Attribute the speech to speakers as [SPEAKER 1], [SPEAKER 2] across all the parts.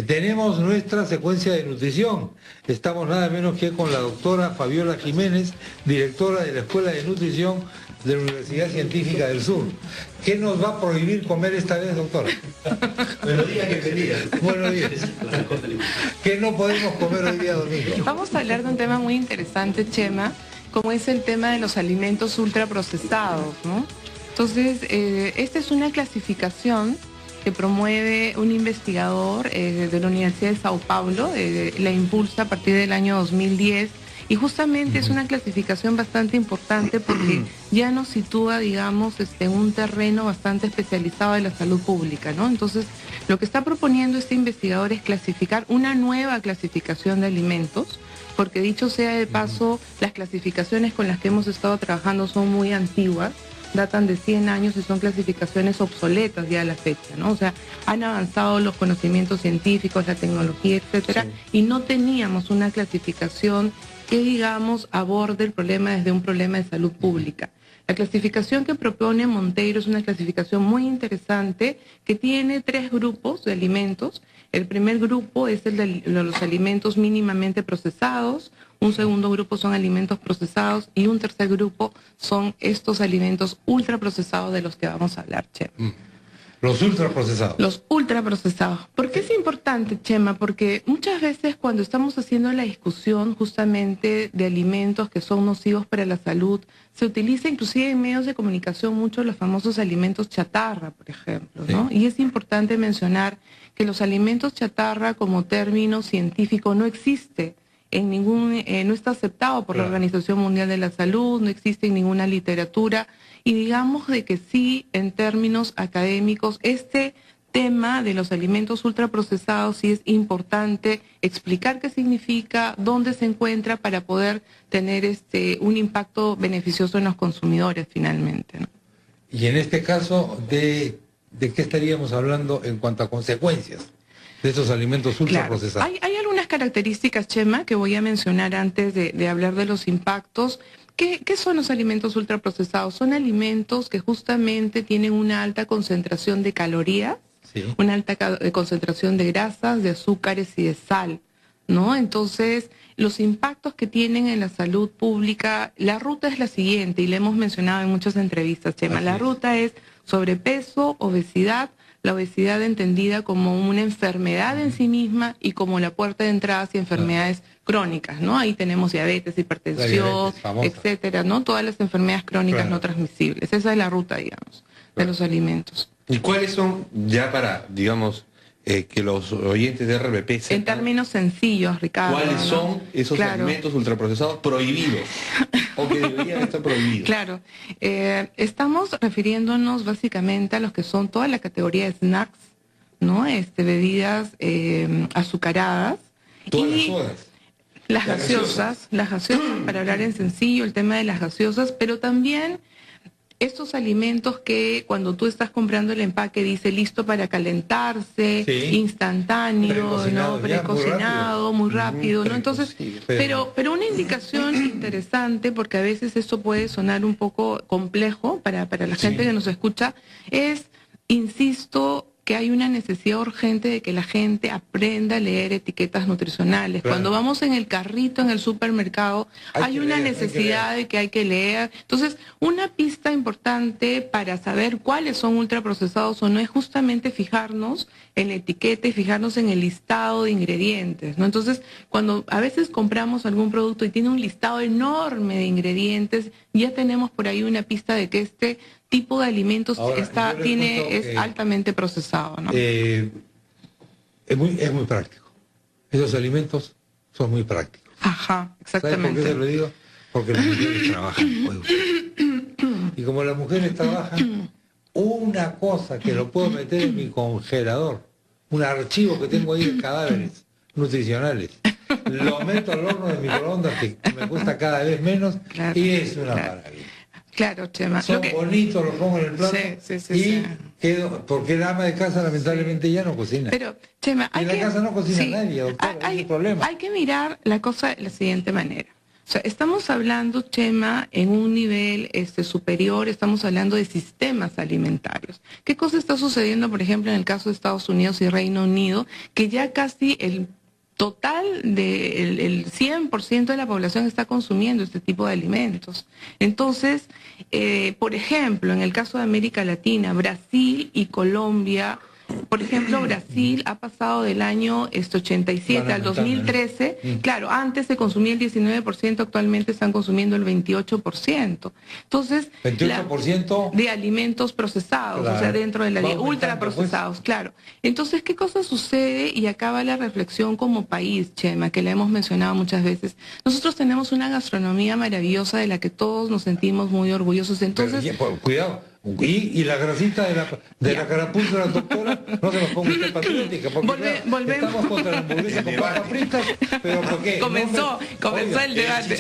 [SPEAKER 1] Tenemos nuestra secuencia de nutrición. Estamos nada menos que con la doctora Fabiola Jiménez, directora de la Escuela de Nutrición de la Universidad Científica del Sur. ¿Qué nos va a prohibir comer esta vez, doctora?
[SPEAKER 2] Buenos días, bienvenida.
[SPEAKER 1] Buenos días. ¿Qué no podemos comer hoy día domingo?
[SPEAKER 3] Vamos a hablar de un tema muy interesante, Chema, como es el tema de los alimentos ultraprocesados, ¿no? Entonces, esta es una clasificación que promueve un investigador de la Universidad de Sao Paulo, la impulsa a partir del año 2010, y justamente es una clasificación bastante importante porque ya nos sitúa, digamos, en un terreno bastante especializado de la salud pública, ¿no? Entonces, lo que está proponiendo este investigador es clasificar una nueva clasificación de alimentos, porque dicho sea de paso, las clasificaciones con las que hemos estado trabajando son muy antiguas, datan de 100 años y son clasificaciones obsoletas ya a la fecha, ¿no? O sea, han avanzado los conocimientos científicos, la tecnología, etcétera, y no teníamos una clasificación que, digamos, aborde el problema desde un problema de salud pública. La clasificación que propone Monteiro es una clasificación muy interesante que tiene 3 grupos de alimentos. El primer grupo es el de los alimentos mínimamente procesados, un segundo grupo son alimentos procesados y un tercer grupo son estos alimentos ultraprocesados de los que vamos a hablar, Chema.
[SPEAKER 1] Los ultraprocesados.
[SPEAKER 3] Los ultraprocesados. ¿Por qué es importante, Chema? Porque muchas veces cuando estamos haciendo la discusión justamente de alimentos que son nocivos para la salud, se utiliza inclusive en medios de comunicación mucho los famosos alimentos chatarra, por ejemplo, ¿no? Sí. Y es importante mencionar que los alimentos chatarra como término científico no existe en no está aceptado por la Organización Mundial de la Salud, no existe en ninguna literatura, y digamos de que sí, en términos académicos, este tema de los alimentos ultraprocesados sí es importante explicar qué significa, dónde se encuentra para poder tener un impacto beneficioso en los consumidores finalmente, ¿no?
[SPEAKER 1] Y en este caso, ¿de qué estaríamos hablando en cuanto a consecuencias de estos alimentos ultraprocesados?
[SPEAKER 3] Claro. Hay algunas características, Chema, que voy a mencionar antes de hablar de los impactos. ¿Qué son los alimentos ultraprocesados? Son alimentos que justamente tienen una alta concentración de calorías, sí, una alta concentración de grasas, de azúcares y de sal, ¿no? Entonces, los impactos que tienen en la salud pública, la ruta es la siguiente, y la hemos mencionado en muchas entrevistas, Chema. La ruta es sobrepeso, obesidad, la obesidad entendida como una enfermedad en sí misma y como la puerta de entrada hacia enfermedades crónicas, ¿no? Ahí tenemos diabetes, hipertensión, etcétera, ¿no? Todas las enfermedades crónicas no transmisibles. Esa es la ruta, digamos, de los alimentos.
[SPEAKER 2] ¿Y cuáles son, ya para, digamos, que los oyentes de RBP sepan,
[SPEAKER 3] en términos sencillos, Ricardo,
[SPEAKER 2] cuáles son esos alimentos ultraprocesados prohibidos o que deberían estar prohibidos?
[SPEAKER 3] Claro, estamos refiriéndonos básicamente a los que son toda la categoría de snacks, ¿no? Bebidas azucaradas.
[SPEAKER 2] Todas las sodas.
[SPEAKER 3] Las gaseosas, para hablar en sencillo, el tema de las gaseosas, pero también estos alimentos que cuando tú estás comprando el empaque dice listo para calentarse, sí, instantáneo, precocinado, muy rápido, ¿no? Entonces, pero una indicación interesante, porque a veces esto puede sonar un poco complejo para la gente que nos escucha, es, insisto, que hay una necesidad urgente de que la gente aprenda a leer etiquetas nutricionales. Claro. Cuando vamos en el carrito, en el supermercado, hay una necesidad de que hay que leer. Entonces, una pista importante para saber cuáles son ultraprocesados o no es justamente fijarnos en la etiqueta y fijarnos en el listado de ingredientes, ¿no? Entonces, cuando a veces compramos algún producto y tiene un listado enorme de ingredientes, ya tenemos por ahí una pista de que este tipo de alimentos es altamente procesado, ¿no?
[SPEAKER 1] Es muy práctico. Esos alimentos son muy prácticos.
[SPEAKER 3] Ajá, exactamente.
[SPEAKER 1] ¿Sabes por qué te lo digo? Porque las mujeres trabajan. Y como las mujeres trabajan, una cosa que lo puedo meter en mi congelador, un archivo que tengo ahí de cadáveres nutricionales, lo meto al horno de microondas, que me cuesta cada vez menos, claro, y es una maravilla.
[SPEAKER 3] Claro, Chema.
[SPEAKER 1] Son bonitos, los pongo en el plato y quedo, porque el ama de casa lamentablemente ya no cocina.
[SPEAKER 3] Pero, Chema,
[SPEAKER 1] en la casa no cocina nadie, doctor, hay un problema.
[SPEAKER 3] Hay que mirar la cosa de la siguiente manera. O sea, estamos hablando, Chema, en un nivel superior, estamos hablando de sistemas alimentarios. ¿Qué cosa está sucediendo, por ejemplo, en el caso de Estados Unidos y Reino Unido, que ya casi el total el 100% de la población está consumiendo este tipo de alimentos? Entonces, por ejemplo, en el caso de América Latina, Brasil y Colombia, por ejemplo, Brasil ha pasado del año 87 al 2013, claro, antes se consumía el 19%, actualmente están consumiendo el 28%. Entonces,
[SPEAKER 1] 28%
[SPEAKER 3] de alimentos procesados,
[SPEAKER 1] claro,
[SPEAKER 3] o sea, dentro de la ley, ultraprocesados, pues. Claro. Entonces, ¿qué cosa sucede? Y acaba la reflexión como país, Chema, que la hemos mencionado muchas veces. Nosotros tenemos una gastronomía maravillosa de la que todos nos sentimos muy orgullosos. Entonces,
[SPEAKER 1] pero, cuidado. Y la grasita de la carapuza de la doctora, no se nos ponga usted patriótica, porque estamos contra la hamburguesa con papas fritas, pero ¿por qué?
[SPEAKER 3] Comenzó el debate.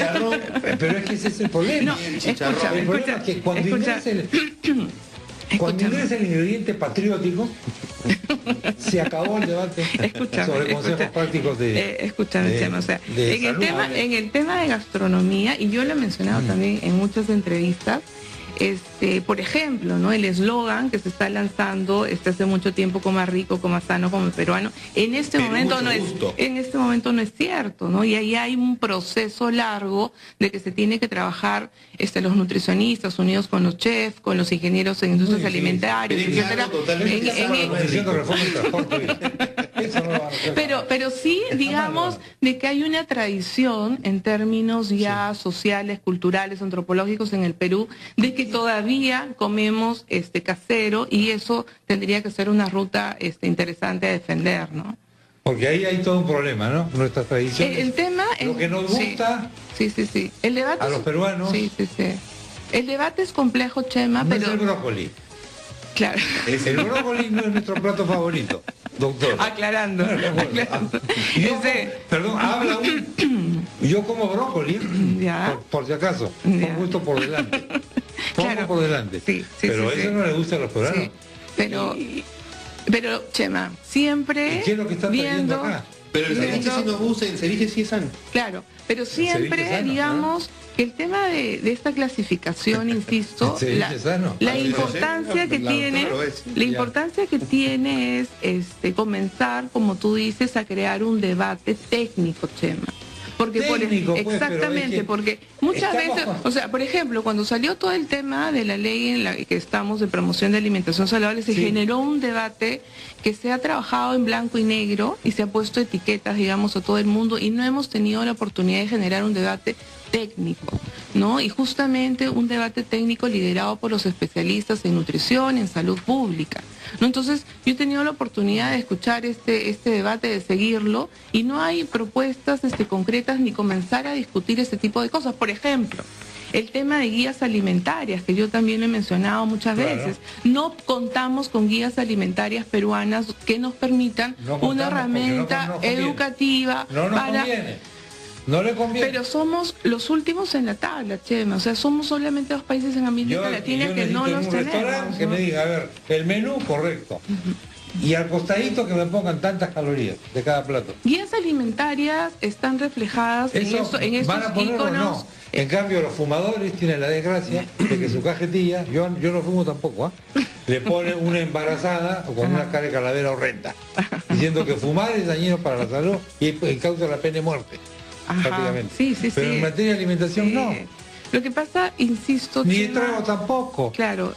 [SPEAKER 1] Pero es que ese es el problema.
[SPEAKER 3] No,
[SPEAKER 1] el problema es que cuando ingresa el ingrediente patriótico, se acabó el debate sobre consejos prácticos
[SPEAKER 3] escúchame, Chema, o sea, en el tema de gastronomía, y yo lo he mencionado también en muchas entrevistas, por ejemplo, ¿no? El eslogan que se está lanzando hace mucho tiempo: coma rico, coma sano, como peruano, en este momento no es cierto, ¿no? Y ahí hay un proceso largo de que se tiene que trabajar los nutricionistas unidos con los chefs, con los ingenieros en industrias alimentarias, etcétera. Pero sí, digamos, de que hay una tradición en términos ya sociales, culturales, antropológicos en el Perú, de que todavía comemos casero, y eso tendría que ser una ruta interesante a defender, ¿no?
[SPEAKER 1] Porque ahí hay todo un problema, ¿no? Nuestras tradiciones.
[SPEAKER 3] El tema
[SPEAKER 1] lo que nos gusta
[SPEAKER 3] sí. El debate
[SPEAKER 1] a los peruanos.
[SPEAKER 3] Sí. El debate es complejo, Chema, pero...
[SPEAKER 1] es el brócoli.
[SPEAKER 3] Claro.
[SPEAKER 1] El brócoli no es nuestro plato favorito, doctor.
[SPEAKER 3] Aclarando.
[SPEAKER 1] Perdón, habla yo como brócoli, por si acaso, con gusto por delante. Claro. Por delante.
[SPEAKER 3] Sí,
[SPEAKER 1] pero eso no le gusta a los peruanos.
[SPEAKER 3] Sí. Pero, Chema, siempre
[SPEAKER 1] ¿y qué es lo que están viendo acá?
[SPEAKER 2] Pero el ceviche sí nos gusta, el ceviche sí es sano.
[SPEAKER 3] Claro, pero siempre, digamos, que el tema de esta clasificación, insisto, la importancia que tiene es comenzar, como tú dices, a crear un debate técnico, Chema. Porque exactamente, porque muchas veces, o sea, por ejemplo, cuando salió todo el tema de la ley en la que estamos de promoción de alimentación saludable, se generó un debate que se ha trabajado en blanco y negro y se ha puesto etiquetas, digamos, a todo el mundo, y no hemos tenido la oportunidad de generar un debate técnico, ¿no? Y justamente un debate técnico liderado por los especialistas en nutrición, en salud pública, ¿no? Entonces, yo he tenido la oportunidad de escuchar este debate, de seguirlo, y no hay propuestas concretas ni comenzar a discutir este tipo de cosas. Por ejemplo, el tema de guías alimentarias, que yo también lo he mencionado muchas veces. No contamos con guías alimentarias peruanas que nos permitan una herramienta educativa para...
[SPEAKER 1] No le conviene.
[SPEAKER 3] Pero somos los últimos en la tabla, Chema. O sea, somos solamente 2 países en América Latina que no los tenemos.
[SPEAKER 1] Que me diga, a ver, el menú correcto. Y al costadito que me pongan tantas calorías de cada plato.
[SPEAKER 3] Guías alimentarias están reflejadas en estos íconos.
[SPEAKER 1] No. En cambio, los fumadores tienen la desgracia de que su cajetilla, yo no fumo tampoco, le pone una embarazada o con una cara de calavera horrenda, diciendo que fumar es dañino para la salud y causa la pena de muerte. Prácticamente.
[SPEAKER 3] Sí.
[SPEAKER 1] Pero en materia de alimentación no.
[SPEAKER 3] Lo que pasa, insisto,
[SPEAKER 1] ni el trago tampoco.
[SPEAKER 3] Claro.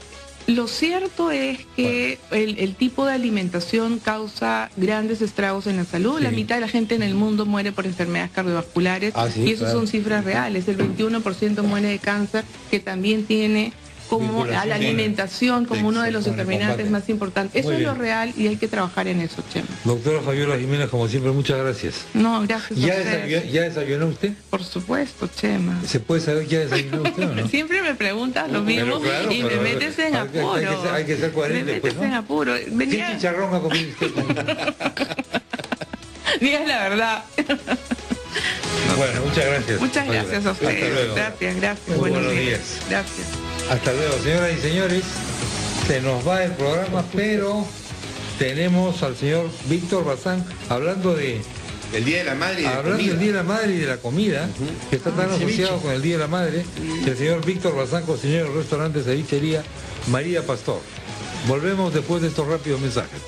[SPEAKER 3] Lo cierto es que el tipo de alimentación causa grandes estragos en la salud. La mitad de la gente en el mundo muere por enfermedades cardiovasculares, y eso son cifras reales. El 21% muere de cáncer, que también tiene como a la alimentación como uno de los determinantes más importantes. Eso es lo real y hay que trabajar en eso, Chema.
[SPEAKER 1] Doctora Fabiola Jiménez, como siempre, muchas gracias.
[SPEAKER 3] No, gracias a ustedes.
[SPEAKER 1] ¿Ya desayunó usted?
[SPEAKER 3] Por supuesto, Chema.
[SPEAKER 1] ¿Se puede saber ya desayunó usted o no?
[SPEAKER 3] Siempre me preguntas lo mismo y me metes en apuro.
[SPEAKER 1] Hay que ser coherente.
[SPEAKER 3] Me metes en apuro.
[SPEAKER 1] ¿Qué chicharrón ha comido usted?
[SPEAKER 3] Diga la verdad.
[SPEAKER 1] Bueno, muchas gracias.
[SPEAKER 3] Muchas gracias a ustedes.
[SPEAKER 1] Hasta luego.
[SPEAKER 3] Gracias.
[SPEAKER 1] Buenos días.
[SPEAKER 3] Gracias.
[SPEAKER 1] Hasta luego, señoras y señores. Se nos va el programa, pero tenemos al señor Víctor Bazán hablando de
[SPEAKER 2] El Día de la Madre y de la
[SPEAKER 1] Hablando
[SPEAKER 2] comida.
[SPEAKER 1] del Día de la Madre y de la comida, que está tan asociado con el Día de la Madre, el señor Víctor Bazán, cocinero del restaurante Cevichería María Pastor. Volvemos después de estos rápidos mensajes.